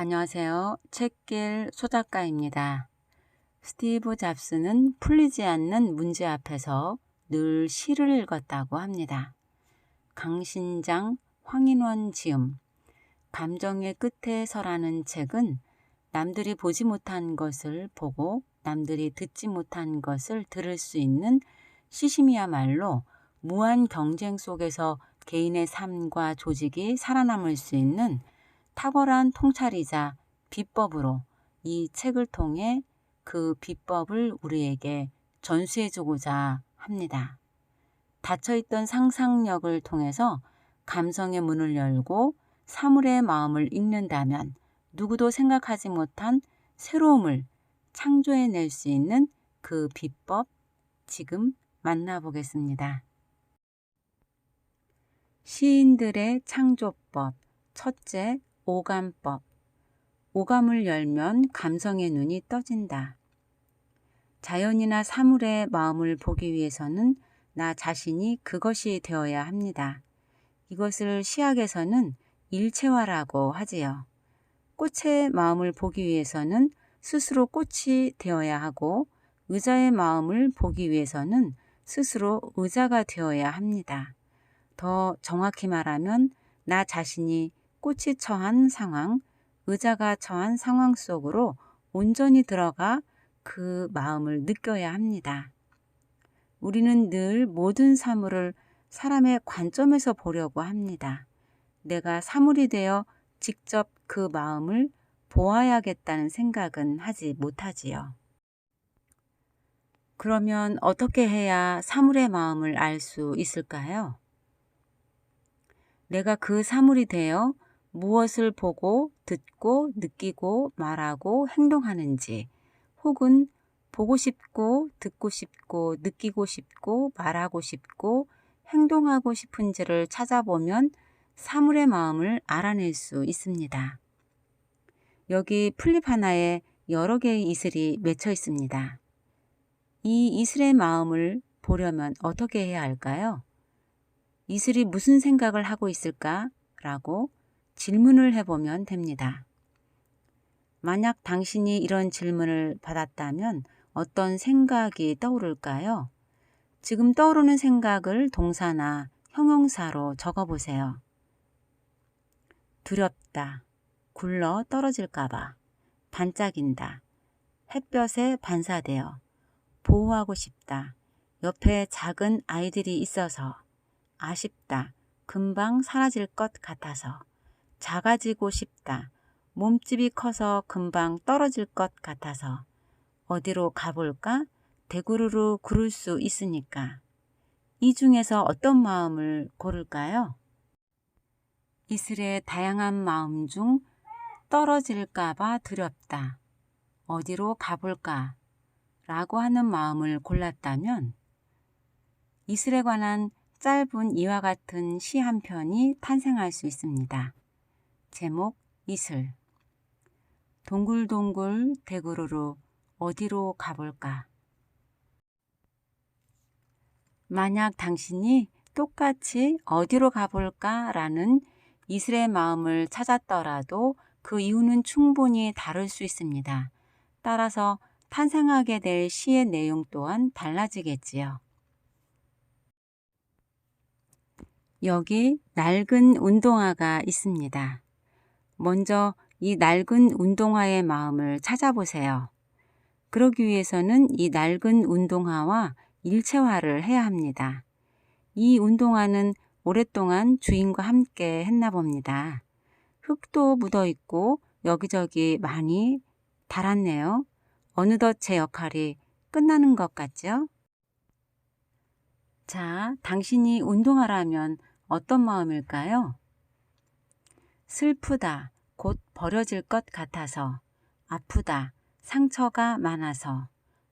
안녕하세요. 책길 소작가입니다. 스티브 잡스는 풀리지 않는 문제 앞에서 늘 시를 읽었다고 합니다. 강신장, 황인원 지음, 감정의 끝에 서라는 책은 남들이 보지 못한 것을 보고 남들이 듣지 못한 것을 들을 수 있는 시심이야말로 무한 경쟁 속에서 개인의 삶과 조직이 살아남을 수 있는 탁월한 통찰이자 비법으로 이 책을 통해 그 비법을 우리에게 전수해주고자 합니다. 닫혀있던 상상력을 통해서 감성의 문을 열고 사물의 마음을 읽는다면 누구도 생각하지 못한 새로움을 창조해낼 수 있는 그 비법 지금 만나보겠습니다. 시인들의 창조법 첫째, 오감법. 오감을 열면 감성의 눈이 떠진다. 자연이나 사물의 마음을 보기 위해서는 나 자신이 그것이 되어야 합니다. 이것을 시학에서는 일체화라고 하지요. 꽃의 마음을 보기 위해서는 스스로 꽃이 되어야 하고 의자의 마음을 보기 위해서는 스스로 의자가 되어야 합니다. 더 정확히 말하면 나 자신이 꽃이 처한 상황, 의자가 처한 상황 속으로 온전히 들어가 그 마음을 느껴야 합니다. 우리는 늘 모든 사물을 사람의 관점에서 보려고 합니다. 내가 사물이 되어 직접 그 마음을 보아야겠다는 생각은 하지 못하지요. 그러면 어떻게 해야 사물의 마음을 알 수 있을까요? 내가 그 사물이 되어 무엇을 보고 듣고 느끼고 말하고 행동하는지 혹은 보고 싶고 듣고 싶고 느끼고 싶고 말하고 싶고 행동하고 싶은지를 찾아보면 사물의 마음을 알아낼 수 있습니다. 여기 풀잎 하나에 여러 개의 이슬이 맺혀 있습니다. 이 이슬의 마음을 보려면 어떻게 해야 할까요? 이슬이 무슨 생각을 하고 있을까? 라고 질문을 해보면 됩니다. 만약 당신이 이런 질문을 받았다면 어떤 생각이 떠오를까요? 지금 떠오르는 생각을 동사나 형용사로 적어보세요. 두렵다, 굴러 떨어질까봐, 반짝인다, 햇볕에 반사되어, 보호하고 싶다, 옆에 작은 아이들이 있어서, 아쉽다, 금방 사라질 것 같아서, 작아지고 싶다, 몸집이 커서 금방 떨어질 것 같아서, 어디로 가볼까? 대구르르 구를 수 있으니까. 이 중에서 어떤 마음을 고를까요? 이슬의 다양한 마음 중 떨어질까봐 두렵다, 어디로 가볼까? 라고 하는 마음을 골랐다면 이슬에 관한 짧은 이와 같은 시 한 편이 탄생할 수 있습니다. 제목 이슬. 동글동글 대구르르 어디로 가볼까? 만약 당신이 똑같이 어디로 가볼까? 라는 이슬의 마음을 찾았더라도 그 이유는 충분히 다를 수 있습니다. 따라서 탄생하게 될 시의 내용 또한 달라지겠지요. 여기 낡은 운동화가 있습니다. 먼저 이 낡은 운동화의 마음을 찾아보세요. 그러기 위해서는 이 낡은 운동화와 일체화를 해야 합니다. 이 운동화는 오랫동안 주인과 함께 했나 봅니다. 흙도 묻어 있고 여기저기 많이 닳았네요. 어느덧 제 역할이 끝나는 것 같죠? 자, 당신이 운동화라면 어떤 마음일까요? 슬프다, 곧 버려질 것 같아서, 아프다, 상처가 많아서,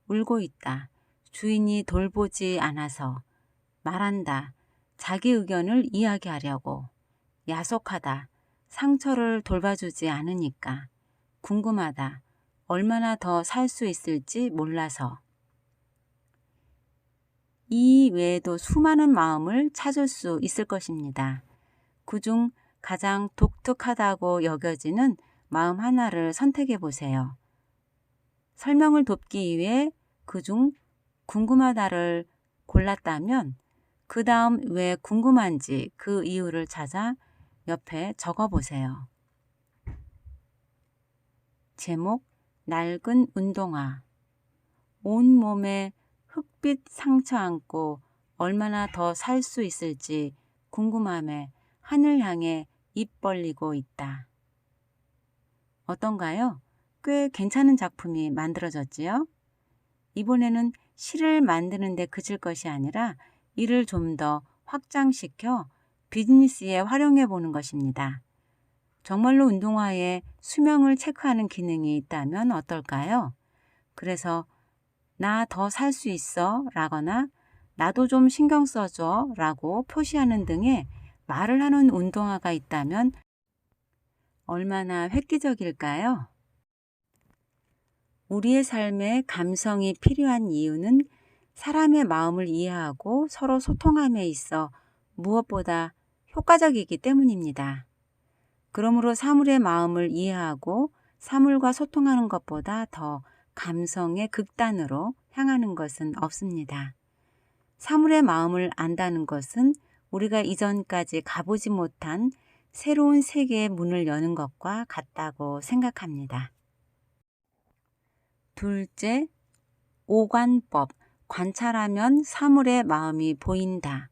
울고 있다, 주인이 돌보지 않아서, 말한다, 자기 의견을 이야기하려고, 야속하다, 상처를 돌봐주지 않으니까, 궁금하다, 얼마나 더 살 수 있을지 몰라서. 이 외에도 수많은 마음을 찾을 수 있을 것입니다. 그중 가장 독특하다고 여겨지는 마음 하나를 선택해 보세요. 설명을 돕기 위해 그중 궁금하다를 골랐다면 그 다음 왜 궁금한지 그 이유를 찾아 옆에 적어 보세요. 제목 낡은 운동화. 온몸에 흑빛 상처 안고 얼마나 더 살 수 있을지 궁금함에 하늘 향해 입 벌리고 있다. 어떤가요? 꽤 괜찮은 작품이 만들어졌지요? 이번에는 시를 만드는 데 그칠 것이 아니라 이를 좀 더 확장시켜 비즈니스에 활용해 보는 것입니다. 정말로 운동화에 수명을 체크하는 기능이 있다면 어떨까요? 그래서 나 더 살 수 있어 라거나 나도 좀 신경 써줘 라고 표시하는 등의 말을 하는 운동화가 있다면 얼마나 획기적일까요? 우리의 삶에 감성이 필요한 이유는 사람의 마음을 이해하고 서로 소통함에 있어 무엇보다 효과적이기 때문입니다. 그러므로 사물의 마음을 이해하고 사물과 소통하는 것보다 더 감성의 극단으로 향하는 것은 없습니다. 사물의 마음을 안다는 것은 우리가 이전까지 가보지 못한 새로운 세계의 문을 여는 것과 같다고 생각합니다. 둘째, 오관법. 관찰하면 사물의 마음이 보인다.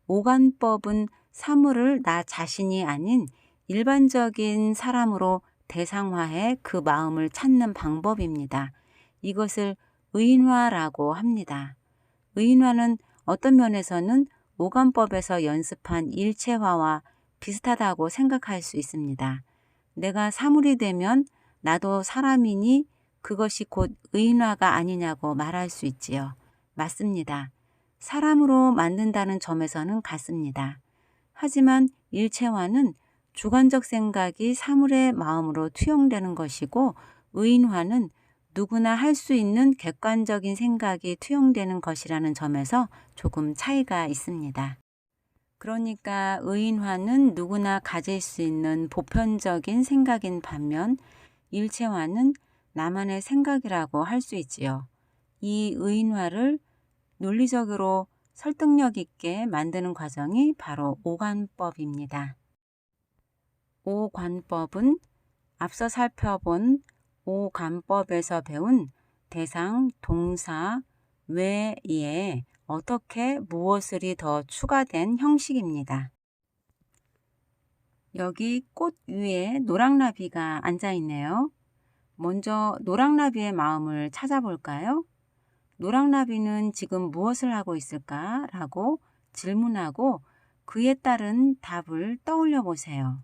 오관법은 사물을 나 자신이 아닌 일반적인 사람으로 대상화해 그 마음을 찾는 방법입니다. 이것을 의인화라고 합니다. 의인화는 어떤 면에서는 오관법에서 연습한 일체화와 비슷하다고 생각할 수 있습니다. 내가 사물이 되면 나도 사람이니 그것이 곧 의인화가 아니냐고 말할 수 있지요. 맞습니다. 사람으로 만든다는 점에서는 같습니다. 하지만 일체화는 주관적 생각이 사물의 마음으로 투영되는 것이고 의인화는 누구나 할 수 있는 객관적인 생각이 투영되는 것이라는 점에서 조금 차이가 있습니다. 그러니까 의인화는 누구나 가질 수 있는 보편적인 생각인 반면 일체화는 나만의 생각이라고 할 수 있지요. 이 의인화를 논리적으로 설득력 있게 만드는 과정이 바로 오관법입니다. 오관법은 앞서 살펴본 오관법에서 배운 대상, 동사, 외에 어떻게 무엇을이 더 추가된 형식입니다. 여기 꽃 위에 노랑나비가 앉아 있네요. 먼저 노랑나비의 마음을 찾아볼까요? 노랑나비는 지금 무엇을 하고 있을까? 라고 질문하고 그에 따른 답을 떠올려 보세요.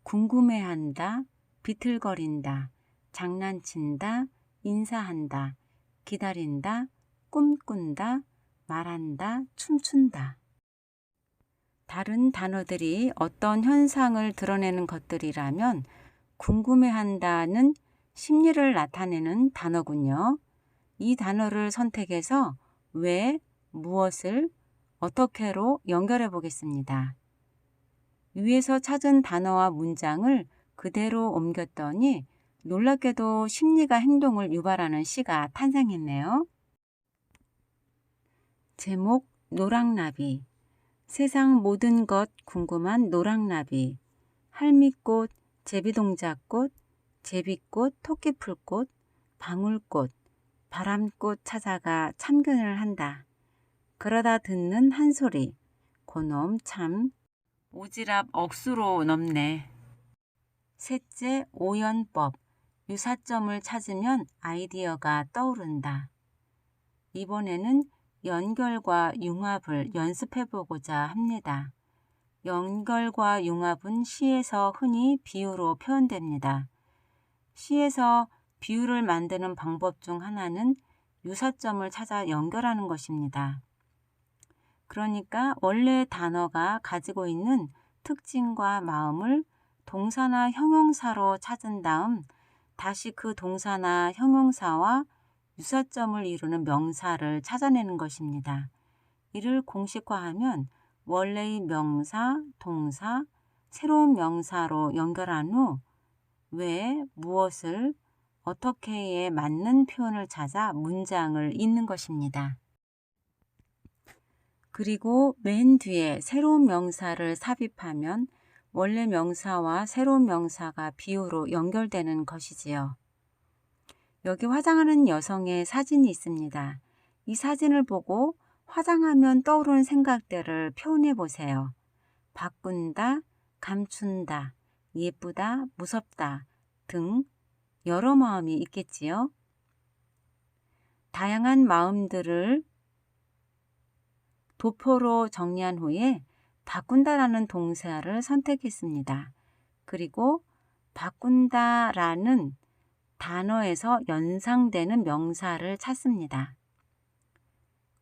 궁금해한다, 비틀거린다, 장난친다, 인사한다, 기다린다, 꿈꾼다, 말한다, 춤춘다. 다른 단어들이 어떤 현상을 드러내는 것들이라면 궁금해한다는 심리를 나타내는 단어군요. 이 단어를 선택해서 왜, 무엇을, 어떻게로 연결해 보겠습니다. 위에서 찾은 단어와 문장을 그대로 옮겼더니 놀랍게도 심리가 행동을 유발하는 시가 탄생했네요. 제목 노랑나비. 세상 모든 것 궁금한 노랑나비. 할미꽃, 제비동자꽃, 제비꽃, 토끼풀꽃, 방울꽃, 바람꽃 찾아가 참견을 한다. 그러다 듣는 한 소리. 고놈 참 오지랖 억수로 넘네. 셋째 오연법. 유사점을 찾으면 아이디어가 떠오른다. 이번에는 연결과 융합을 연습해보고자 합니다. 연결과 융합은 시에서 흔히 비유로 표현됩니다. 시에서 비유를 만드는 방법 중 하나는 유사점을 찾아 연결하는 것입니다. 그러니까 원래 단어가 가지고 있는 특징과 마음을 동사나 형용사로 찾은 다음 다시 그 동사나 형용사와 유사점을 이루는 명사를 찾아내는 것입니다. 이를 공식화하면 원래의 명사, 동사, 새로운 명사로 연결한 후 왜, 무엇을, 어떻게에 맞는 표현을 찾아 문장을 잇는 것입니다. 그리고 맨 뒤에 새로운 명사를 삽입하면 원래 명사와 새로운 명사가 비유로 연결되는 것이지요. 여기 화장하는 여성의 사진이 있습니다. 이 사진을 보고 화장하면 떠오르는 생각들을 표현해 보세요. 바꾼다, 감춘다, 예쁘다, 무섭다 등 여러 마음이 있겠지요. 다양한 마음들을 도표로 정리한 후에 바꾼다라는 동사를 선택했습니다. 그리고 바꾼다라는 단어에서 연상되는 명사를 찾습니다.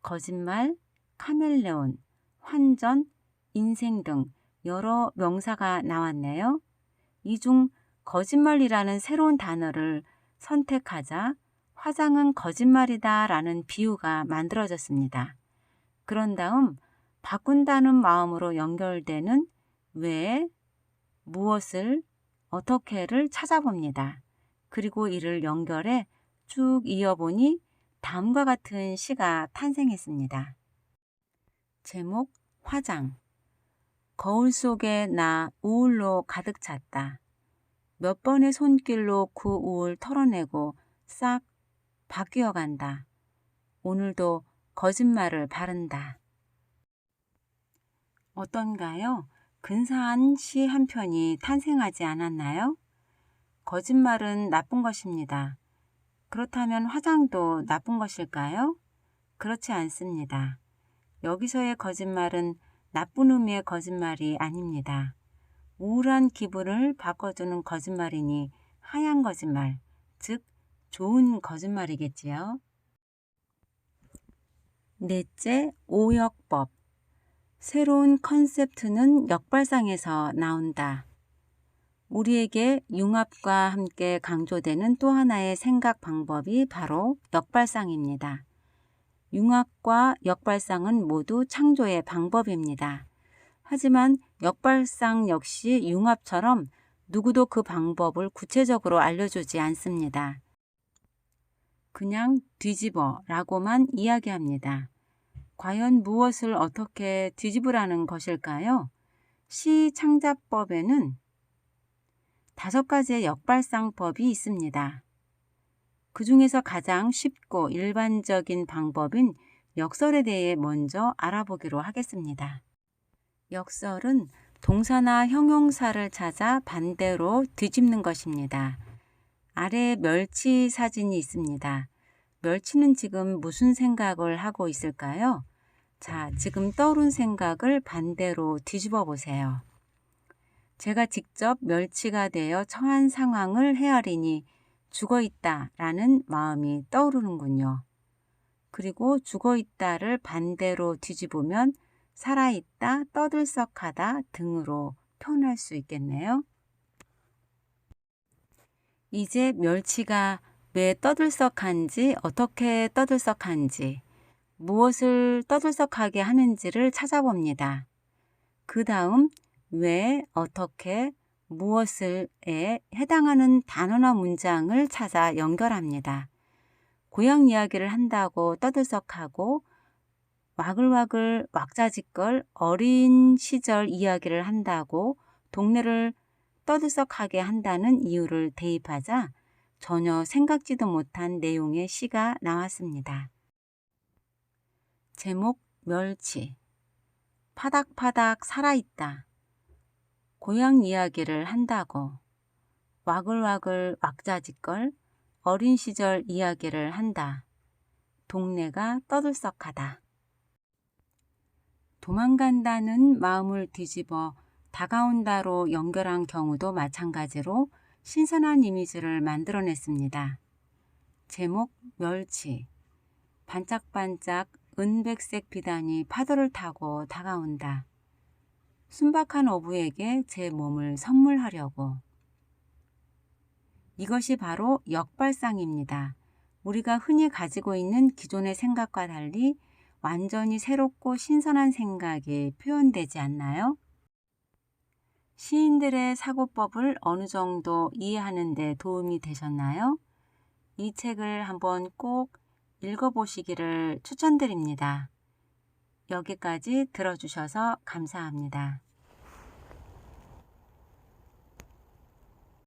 거짓말, 카멜레온, 환전, 인생 등 여러 명사가 나왔네요. 이 중 거짓말이라는 새로운 단어를 선택하자 화장은 거짓말이다 라는 비유가 만들어졌습니다. 그런 다음 바꾼다는 마음으로 연결되는 왜, 무엇을, 어떻게를 찾아봅니다. 그리고 이를 연결해 쭉 이어보니 다음과 같은 시가 탄생했습니다. 제목 화장. 거울 속에 나 우울로 가득 찼다. 몇 번의 손길로 그 우울 털어내고 싹 바뀌어 간다. 오늘도 거짓말을 바른다. 어떤가요? 근사한 시 한 편이 탄생하지 않았나요? 거짓말은 나쁜 것입니다. 그렇다면 화장도 나쁜 것일까요? 그렇지 않습니다. 여기서의 거짓말은 나쁜 의미의 거짓말이 아닙니다. 우울한 기분을 바꿔주는 거짓말이니 하얀 거짓말, 즉 좋은 거짓말이겠지요. 넷째, 오역법. 새로운 컨셉트는 역발상에서 나온다. 우리에게 융합과 함께 강조되는 또 하나의 생각 방법이 바로 역발상입니다. 융합과 역발상은 모두 창조의 방법입니다. 하지만 역발상 역시 융합처럼 누구도 그 방법을 구체적으로 알려주지 않습니다. 그냥 뒤집어 라고만 이야기합니다. 과연 무엇을 어떻게 뒤집으라는 것일까요? 시 창작법에는 5가지의 역발상법이 있습니다. 그 중에서 가장 쉽고 일반적인 방법인 역설에 대해 먼저 알아보기로 하겠습니다. 역설은 동사나 형용사를 찾아 반대로 뒤집는 것입니다. 아래 멸치 사진이 있습니다. 멸치는 지금 무슨 생각을 하고 있을까요? 자, 지금 떠오른 생각을 반대로 뒤집어 보세요. 제가 직접 멸치가 되어 처한 상황을 헤아리니 죽어있다 라는 마음이 떠오르는군요. 그리고 죽어있다를 반대로 뒤집으면 살아있다, 떠들썩하다 등으로 표현할 수 있겠네요. 이제 멸치가 왜 떠들썩한지, 어떻게 떠들썩한지, 무엇을 떠들썩하게 하는지를 찾아봅니다. 그 다음 왜, 어떻게, 무엇을에 해당하는 단어나 문장을 찾아 연결합니다. 고향 이야기를 한다고 떠들썩하고 와글와글 왁자지껄 어린 시절 이야기를 한다고 동네를 떠들썩하게 한다는 이유를 대입하자 전혀 생각지도 못한 내용의 시가 나왔습니다. 제목 멸치. 파닥파닥 살아있다. 고향 이야기를 한다고. 와글와글 왁자지껄 어린 시절 이야기를 한다. 동네가 떠들썩하다. 도망간다는 마음을 뒤집어 다가온다로 연결한 경우도 마찬가지로 신선한 이미지를 만들어냈습니다. 제목 멸치. 반짝반짝 은백색 비단이 파도를 타고 다가온다. 순박한 어부에게 제 몸을 선물하려고. 이것이 바로 역발상입니다. 우리가 흔히 가지고 있는 기존의 생각과 달리 완전히 새롭고 신선한 생각이 표현되지 않나요? 시인들의 사고법을 어느 정도 이해하는 데 도움이 되셨나요? 이 책을 한번 꼭 읽어보시기를 추천드립니다. 여기까지 들어주셔서 감사합니다.